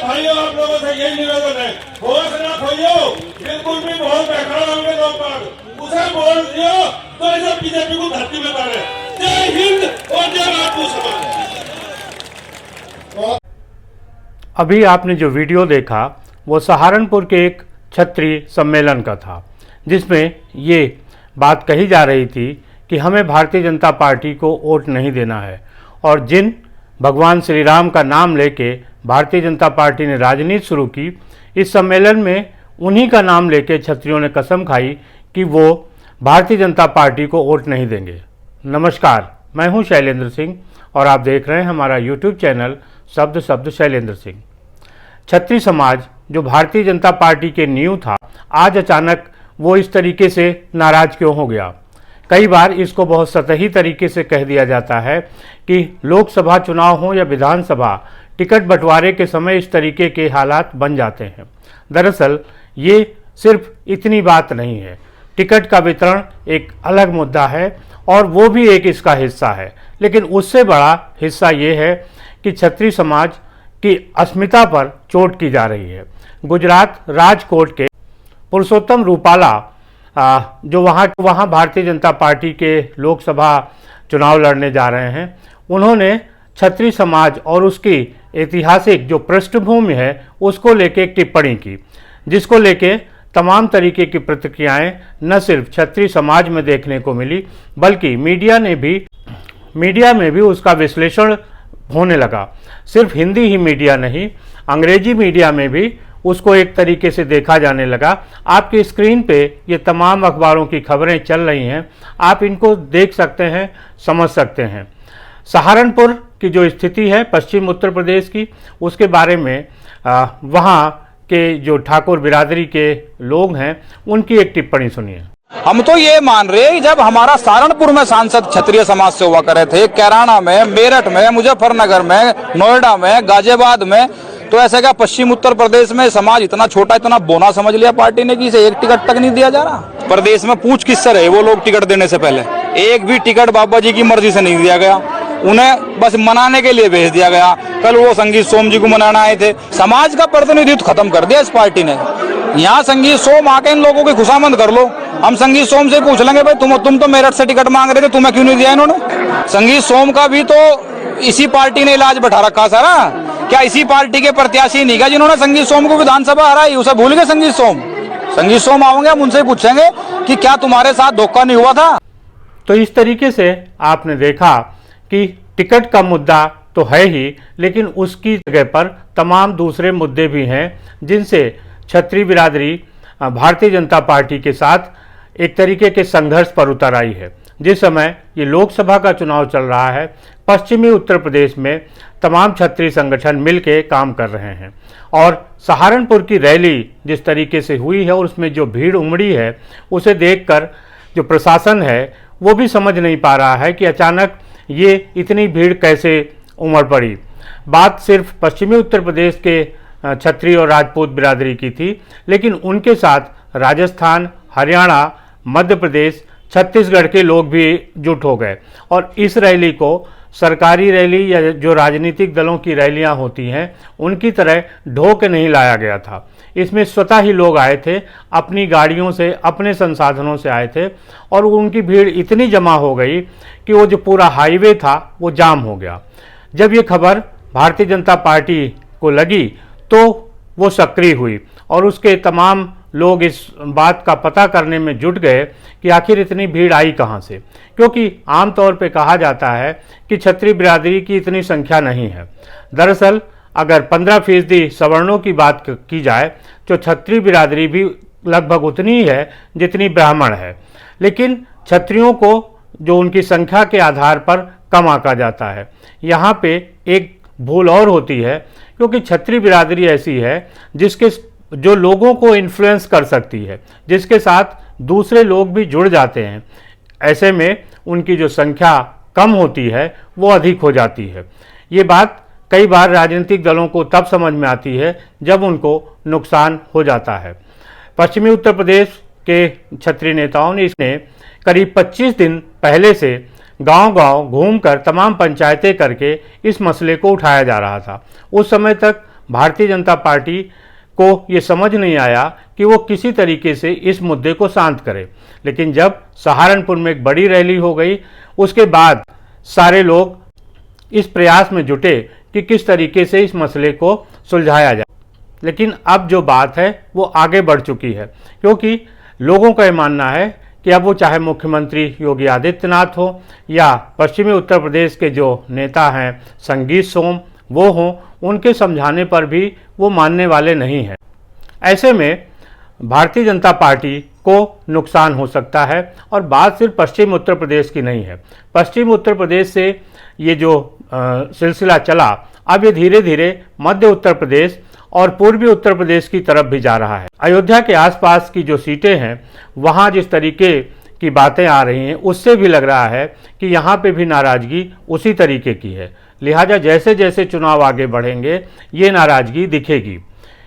भाइयों आप लोगों से यही निवेदन है, होश ना खोइयो, बिल्कुल भी बहुत बहकाना होंगे लोग बाग उसे बोल दियो तो इसे बीजेपी को धरती में डाले। जय हिंद और जय राजपूत समाज। अभी आपने जो वीडियो देखा वो सहारनपुर के एक क्षत्रिय सम्मेलन का था, जिसमें ये बात कही जा रही थी कि हमें भारतीय जनता पार्टी को वोट नहीं देना है, और जिन भगवान श्री राम का नाम लेके भारतीय जनता पार्टी ने राजनीति शुरू की, इस सम्मेलन में उन्हीं का नाम लेके क्षत्रियों ने कसम खाई कि वो भारतीय जनता पार्टी को वोट नहीं देंगे। नमस्कार, मैं हूं शैलेंद्र सिंह और आप देख रहे हैं हमारा यूट्यूब चैनल शब्द शब्द शैलेंद्र सिंह। क्षत्रिय समाज जो भारतीय जनता पार्टी के नींव था, आज अचानक वो इस तरीके से नाराज क्यों हो गया? कई बार इसको बहुत सतही तरीके से कह दिया जाता है कि लोकसभा चुनाव हो या विधानसभा, टिकट बंटवारे के समय इस तरीके के हालात बन जाते हैं। दरअसल ये सिर्फ इतनी बात नहीं है, टिकट का वितरण एक अलग मुद्दा है और वो भी एक इसका हिस्सा है, लेकिन उससे बड़ा हिस्सा ये है कि क्षत्रिय समाज की अस्मिता पर चोट की जा रही है। गुजरात राजकोट के पुरुषोत्तम रूपाला जो वहाँ भारतीय जनता पार्टी के लोकसभा चुनाव लड़ने जा रहे हैं, उन्होंने क्षत्रिय समाज और उसकी ऐतिहासिक जो पृष्ठभूमि है उसको लेके एक टिप्पणी की, जिसको लेके तमाम तरीके की प्रतिक्रियाएं न सिर्फ क्षत्रिय समाज में देखने को मिली, बल्कि मीडिया में भी उसका विश्लेषण होने लगा। सिर्फ हिंदी ही मीडिया नहीं, अंग्रेजी मीडिया में भी उसको एक तरीके से देखा जाने लगा। आपकी स्क्रीन पे ये तमाम अखबारों की खबरें चल रही हैं, आप इनको देख सकते हैं, समझ सकते हैं। सहारनपुर की जो स्थिति है पश्चिम उत्तर प्रदेश की, उसके बारे में वहाँ के जो ठाकुर बिरादरी के लोग हैं उनकी एक टिप्पणी सुनिए। हम तो ये मान रहे हैं, जब हमारा सहारनपुर में सांसद क्षत्रिय समाज से हुआ करे थे, कैराना में, मेरठ में, मुजफ्फरनगर में, नोएडा में, गाजियाबाद में, तो ऐसा क्या पश्चिम उत्तर प्रदेश में समाज इतना छोटा, इतना बोना समझ लिया पार्टी ने कि इसे एक टिकट तक नहीं दिया जा रहा? प्रदेश में पूछ किससे रहे वो लोग टिकट देने से पहले? एक भी टिकट बाबा जी की मर्जी से नहीं दिया गया, उन्हें बस मनाने के लिए भेज दिया गया। कल वो संगीत सोम जी को मनाना आए थे। समाज का प्रतिनिधित्व खत्म कर दिया इस पार्टी ने। यहाँ संगीत सोम आके इन लोगों की खुशामद कर लो। हम संगीत सोम से पूछ लेंगे, भाई तुम तो मेरठ से टिकट मांग रहे थे, तुम्हें क्यों नहीं दिया इन्होंने? संगीत सोम का भी तो इसी पार्टी ने इलाज बैठा रखा सारा। क्या इसी पार्टी के प्रत्याशी नहीं क्या जिन्होंने संगीत सोम को विधानसभा हराई? उसे भूल गए संगीत सोम आओगे, हम उनसे पूछेंगे कि क्या तुम्हारे साथ धोखा नहीं हुआ था? तो इस तरीके से आपने देखा कि टिकट का मुद्दा तो है ही, लेकिन उसकी जगह पर तमाम दूसरे मुद्दे भी हैं, जिनसे क्षत्रिय बिरादरी भारतीय जनता पार्टी के साथ एक तरीके के संघर्ष पर उतर आई है। जिस समय ये लोकसभा का चुनाव चल रहा है, पश्चिमी उत्तर प्रदेश में तमाम क्षत्रिय संगठन मिलके काम कर रहे हैं, और सहारनपुर की रैली जिस तरीके से हुई है और उसमें जो भीड़ उमड़ी है, उसे देखकर जो प्रशासन है वो भी समझ नहीं पा रहा है कि अचानक ये इतनी भीड़ कैसे उमड़ पड़ी। बात सिर्फ पश्चिमी उत्तर प्रदेश के क्षत्रिय और राजपूत बिरादरी की थी, लेकिन उनके साथ राजस्थान, हरियाणा, मध्य प्रदेश, छत्तीसगढ़ के लोग भी जुट हो गए, और इस रैली को सरकारी रैली या जो राजनीतिक दलों की रैलियां होती हैं उनकी तरह ढो के नहीं लाया गया था। इसमें स्वतः ही लोग आए थे, अपनी गाड़ियों से, अपने संसाधनों से आए थे, और उनकी भीड़ इतनी जमा हो गई कि वो जो पूरा हाईवे था वो जाम हो गया। जब ये खबर भारतीय जनता पार्टी को लगी तो वो सक्रिय हुई और उसके तमाम लोग इस बात का पता करने में जुट गए कि आखिर इतनी भीड़ आई कहाँ से, क्योंकि आमतौर पे कहा जाता है कि क्षत्रिय बिरादरी की इतनी संख्या नहीं है। दरअसल अगर 15% सवर्णों की बात की जाए तो क्षत्रिय बिरादरी भी लगभग उतनी ही है जितनी ब्राह्मण है, लेकिन क्षत्रियों को जो उनकी संख्या के आधार पर कम आंका जाता है। यहाँ पे एक भूल और होती है, क्योंकि क्षत्रिय बिरादरी ऐसी है जिसके जो लोगों को इन्फ्लुएंस कर सकती है, जिसके साथ दूसरे लोग भी जुड़ जाते हैं। ऐसे में उनकी जो संख्या कम होती है वो अधिक हो जाती है। ये बात कई बार राजनीतिक दलों को तब समझ में आती है जब उनको नुकसान हो जाता है। पश्चिमी उत्तर प्रदेश के क्षत्रिय नेताओं ने इसने करीब 25 दिन पहले से गांव-गांव घूमकर तमाम पंचायतें करके इस मसले को उठाया जा रहा था। उस समय तक भारतीय जनता पार्टी को ये समझ नहीं आया कि वो किसी तरीके से इस मुद्दे को शांत करे। लेकिन जब सहारनपुर में एक बड़ी रैली हो गई, उसके बाद सारे लोग इस प्रयास में जुटे कि किस तरीके से इस मसले को सुलझाया जाए। लेकिन अब जो बात है वो आगे बढ़ चुकी है, क्योंकि लोगों का ये मानना है कि अब वो चाहे मुख्यमंत्री योगी आदित्यनाथ हो या पश्चिमी उत्तर प्रदेश के जो नेता हैं संगीत सोम वो हों, उनके समझाने पर भी वो मानने वाले नहीं हैं। ऐसे में भारतीय जनता पार्टी को नुकसान हो सकता है। और बात सिर्फ पश्चिम उत्तर प्रदेश की नहीं है। पश्चिम उत्तर प्रदेश से ये जो सिलसिला चला, अब ये धीरे धीरे मध्य उत्तर प्रदेश और पूर्वी उत्तर प्रदेश की तरफ भी जा रहा है। अयोध्या के आसपास की जो सीटें हैं, वहाँ जिस तरीके की बातें आ रही हैं, उससे भी लग रहा है कि यहाँ पे भी नाराज़गी उसी तरीके की है। लिहाजा जैसे जैसे चुनाव आगे बढ़ेंगे, ये नाराज़गी दिखेगी।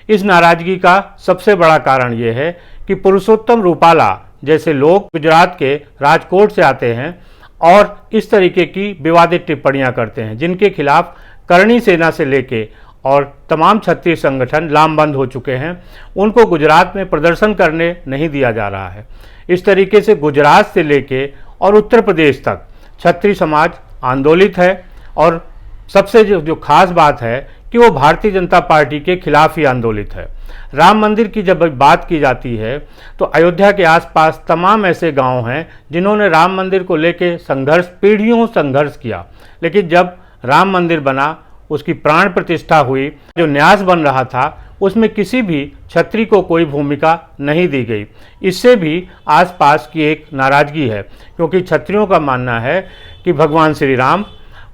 इस नाराज़गी का सबसे बड़ा कारण ये है कि पुरुषोत्तम रूपाला जैसे लोग गुजरात के राजकोट से आते हैं और इस तरीके की विवादित टिप्पणियां करते हैं, जिनके खिलाफ करणी सेना से लेके और तमाम क्षत्रिय संगठन लामबंद हो चुके हैं, उनको गुजरात में प्रदर्शन करने नहीं दिया जा रहा है। इस तरीके से गुजरात से लेके और उत्तर प्रदेश तक क्षत्रिय समाज आंदोलित है। और सबसे जो खास बात है कि वो भारतीय जनता पार्टी के खिलाफ ही आंदोलित है। राम मंदिर की जब बात की जाती है तो अयोध्या के आसपास तमाम ऐसे गांव हैं जिन्होंने राम मंदिर को लेके पीढ़ियों संघर्ष किया। लेकिन जब राम मंदिर बना, उसकी प्राण प्रतिष्ठा हुई, जो न्यास बन रहा था, उसमें किसी भी क्षत्रिय को कोई भूमिका नहीं दी गई। इससे भी आसपास की एक नाराज़गी है, क्योंकि क्षत्रियों का मानना है कि भगवान श्री राम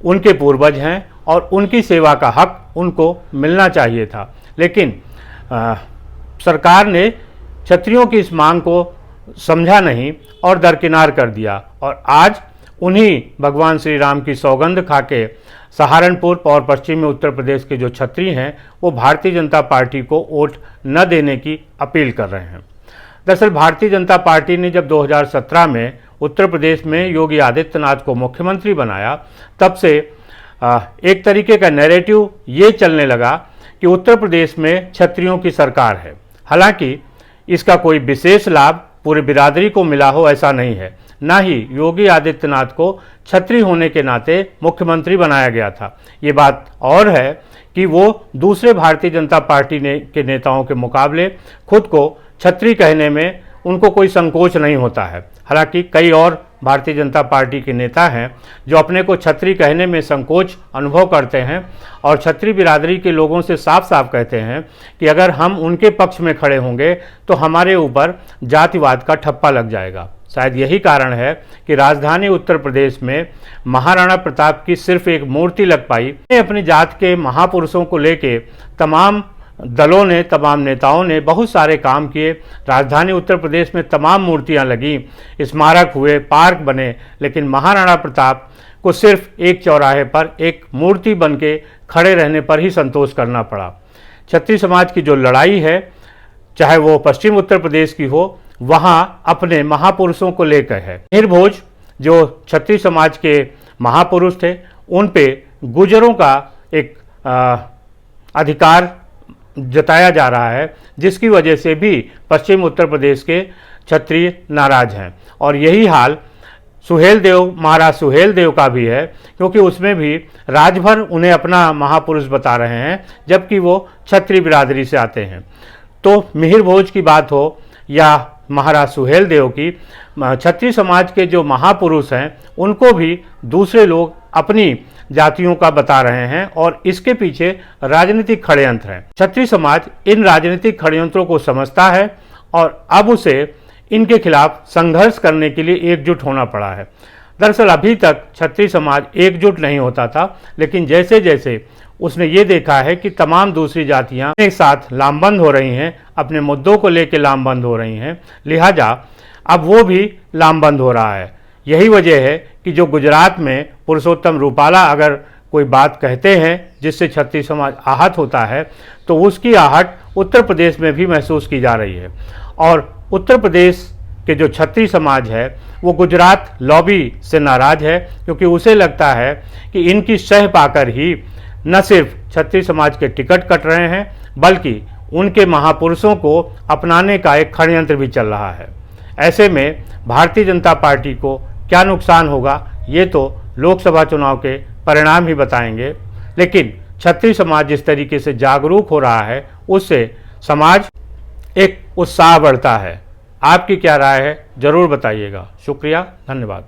उनके पूर्वज हैं और उनकी सेवा का हक उनको मिलना चाहिए था। लेकिन सरकार ने क्षत्रियों की इस मांग को समझा नहीं और दरकिनार कर दिया। और आज उन्हीं भगवान श्री राम की सौगंध खाके सहारनपुर और पश्चिमी उत्तर प्रदेश के जो क्षत्रिय हैं, वो भारतीय जनता पार्टी को वोट न देने की अपील कर रहे हैं। दरअसल भारतीय जनता पार्टी ने जब 2017 में उत्तर प्रदेश में योगी आदित्यनाथ को मुख्यमंत्री बनाया, तब से एक तरीके का नैरेटिव ये चलने लगा कि उत्तर प्रदेश में क्षत्रियों की सरकार है। हालांकि इसका कोई विशेष लाभ पूरी बिरादरी को मिला हो, ऐसा नहीं है। ना ही योगी आदित्यनाथ को क्षत्रिय होने के नाते मुख्यमंत्री बनाया गया था। ये बात और है कि वो दूसरे भारतीय जनता पार्टी के नेताओं के मुकाबले खुद को क्षत्रिय कहने में उनको कोई संकोच नहीं होता है। हालांकि कई और भारतीय जनता पार्टी के नेता हैं जो अपने को क्षत्रिय कहने में संकोच अनुभव करते हैं और क्षत्रिय बिरादरी के लोगों से साफ साफ कहते हैं कि अगर हम उनके पक्ष में खड़े होंगे तो हमारे ऊपर जातिवाद का ठप्पा लग जाएगा। शायद यही कारण है कि राजधानी उत्तर प्रदेश में महाराणा प्रताप की सिर्फ एक मूर्ति लग पाई। अपनी जात के महापुरुषों को लेके तमाम दलों ने, तमाम नेताओं ने बहुत सारे काम किए। राजधानी उत्तर प्रदेश में तमाम मूर्तियां लगी, स्मारक हुए, पार्क बने, लेकिन महाराणा प्रताप को सिर्फ एक चौराहे पर एक मूर्ति बन के खड़े रहने पर ही संतोष करना पड़ा। क्षत्रिय समाज की जो लड़ाई है, चाहे वो पश्चिम उत्तर प्रदेश की हो, वहाँ अपने महापुरुषों को लेकर है। मिहिर भोज जो क्षत्रिय समाज के महापुरुष थे, उन पे गुजरों का एक अधिकार जताया जा रहा है, जिसकी वजह से भी पश्चिम उत्तर प्रदेश के क्षत्रिय नाराज हैं। और यही हाल महाराज सुहेल देव का भी है, क्योंकि उसमें भी राजभर उन्हें अपना महापुरुष बता रहे हैं, जबकि वो क्षत्रिय बिरादरी से आते हैं। तो मिहिर भोज की बात हो या महाराज सुहेल देव की, क्षत्रिय समाज के जो महापुरुष हैं उनको भी दूसरे लोग अपनी जातियों का बता रहे हैं और इसके पीछे राजनीतिक षड्यंत्र हैं। क्षत्रिय समाज इन राजनीतिक षड्यंत्रों को समझता है और अब उसे इनके खिलाफ संघर्ष करने के लिए एकजुट होना पड़ा है। दरअसल अभी तक क्षत्रिय समाज एकजुट नहीं होता था, लेकिन जैसे जैसे उसने ये देखा है कि तमाम दूसरी जातियां एक साथ लामबंद हो रही हैं, अपने मुद्दों को लेकर लामबंद हो रही हैं, लिहाजा अब वो भी लामबंद हो रहा है। यही वजह है कि जो गुजरात में पुरुषोत्तम रूपाला अगर कोई बात कहते हैं जिससे क्षत्रिय समाज आहत होता है, तो उसकी आहट उत्तर प्रदेश में भी महसूस की जा रही है। और उत्तर प्रदेश के जो क्षत्रिय समाज है वो गुजरात लॉबी से नाराज है, क्योंकि उसे लगता है कि इनकी सह पाकर ही न सिर्फ क्षत्रिय समाज के टिकट कट रहे हैं बल्कि उनके महापुरुषों को अपनाने का एक षड्यंत्र भी चल रहा है। ऐसे में भारतीय जनता पार्टी को क्या नुकसान होगा ये तो लोकसभा चुनाव के परिणाम ही बताएंगे, लेकिन क्षत्रिय समाज जिस तरीके से जागरूक हो रहा है उससे समाज एक उत्साह बढ़ता है। आपकी क्या राय है ज़रूर बताइएगा। शुक्रिया, धन्यवाद।